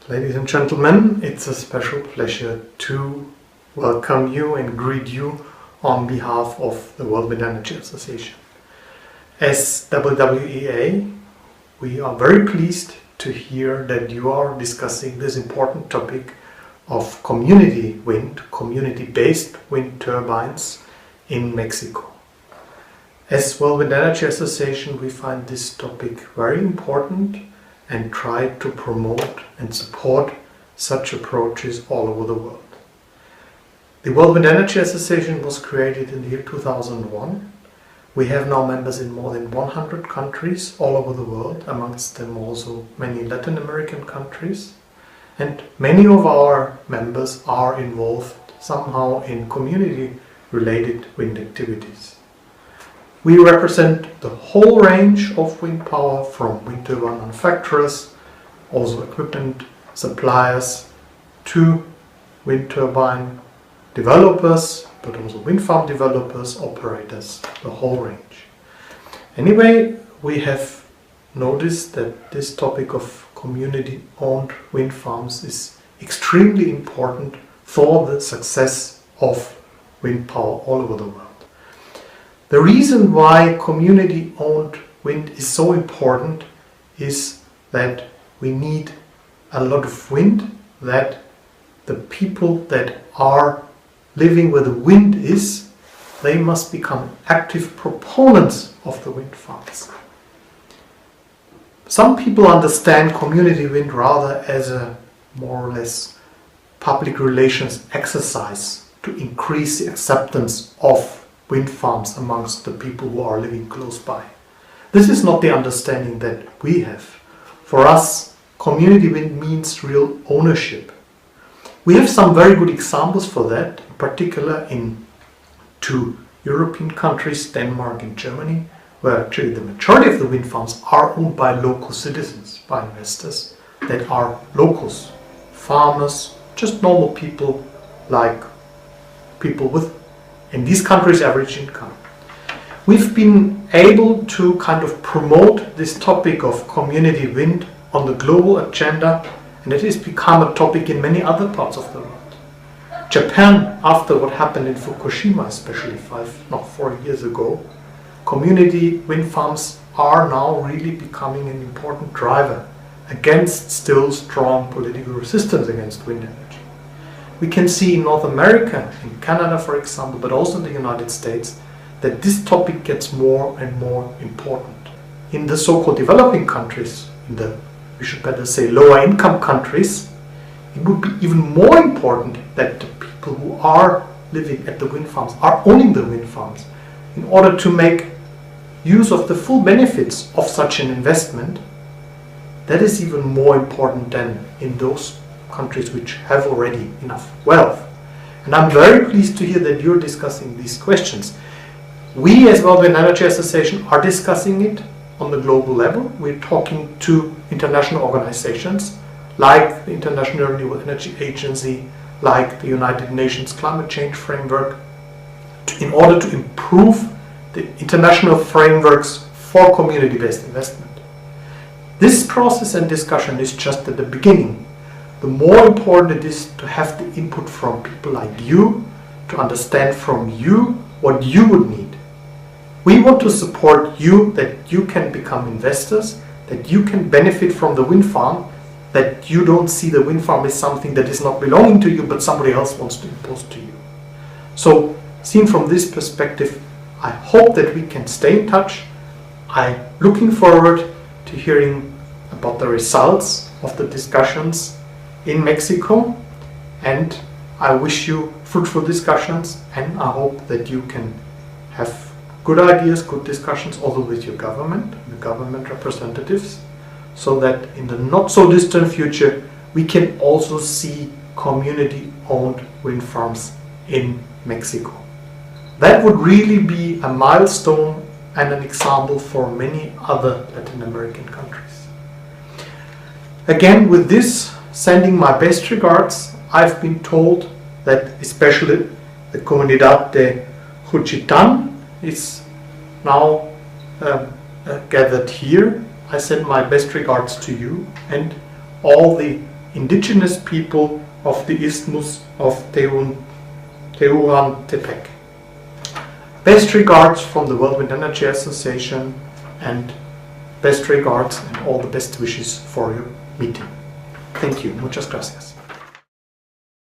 Ladies and gentlemen, it's a special pleasure to welcome you and greet you on behalf of the World Wind Energy Association. As WWEA, we are very pleased to hear that you are discussing this important topic of community wind, community-based wind turbines in Mexico. As World Wind Energy Association, we find this topic very important and try to promote and support such approaches all over the world. The World Wind Energy Association was created in the year 2001. We have now members in more than 100 countries all over the world, amongst them also many Latin American countries. And many of our members are involved somehow in community-related wind activities. We represent the whole range of wind power, from wind turbine manufacturers, also equipment suppliers, to wind turbine developers, but also wind farm developers, operators, the whole range. Anyway, we have noticed that this topic of community-owned wind farms is extremely important for the success of wind power all over the world. The reason why community-owned wind is so important is that we need a lot of wind, that the people that are living where the wind is, they must become active proponents of the wind farms. Some people understand community wind rather as a more or less public relations exercise to increase the acceptance of wind farms amongst the people who are living close by. This is not the understanding that we have. For us, community wind means real ownership. We have some very good examples for that, in particular in two European countries, Denmark and Germany, where actually the majority of the wind farms are owned by local citizens, by investors that are locals, farmers, just normal people like people with, in these countries, average income. We've been able to kind of promote this topic of community wind on the global agenda, and it has become a topic in many other parts of the world. Japan, after what happened in Fukushima, especially 4 years ago, community wind farms are now really becoming an important driver against still strong political resistance against wind energy. We can see in North America, in Canada for example, but also in the United States, that this topic gets more and more important. In the so-called developing countries, we should better say lower income countries, it would be even more important that the people who are living at the wind farms are owning the wind farms in order to make use of the full benefits of such an investment. That is even more important than in those countries which have already enough wealth. And I'm very pleased to hear that you're discussing these questions. We as World Wind Energy Association are discussing it on the global level. We're talking to international organizations like the International Renewable Energy Agency, like the United Nations Climate Change Framework, in order to improve the international frameworks for community-based investment. This process and discussion is just at the beginning. The more important it is to have the input from people like you, to understand from you what you would need. We want to support you, that you can become investors, that you can benefit from the wind farm, that you don't see the wind farm as something that is not belonging to you but somebody else wants to impose to you. So, seen from this perspective, I hope that we can stay in touch. I'm looking forward to hearing about the results of the discussions in Mexico, and I wish you fruitful discussions, and I hope that you can have good ideas, good discussions also with your government, the government representatives, so that in the not so distant future we can also see community-owned wind farms in Mexico. That would really be a milestone and an example for many other Latin American countries. Again, with this, sending my best regards. I've been told that especially the Comunidad de Juchitán is now gathered here. I send my best regards to you and all the indigenous people of the Isthmus of Tehuantepec. Best regards from the World Wind Energy Association, and best regards and all the best wishes for your meeting. Thank you. Muchas gracias.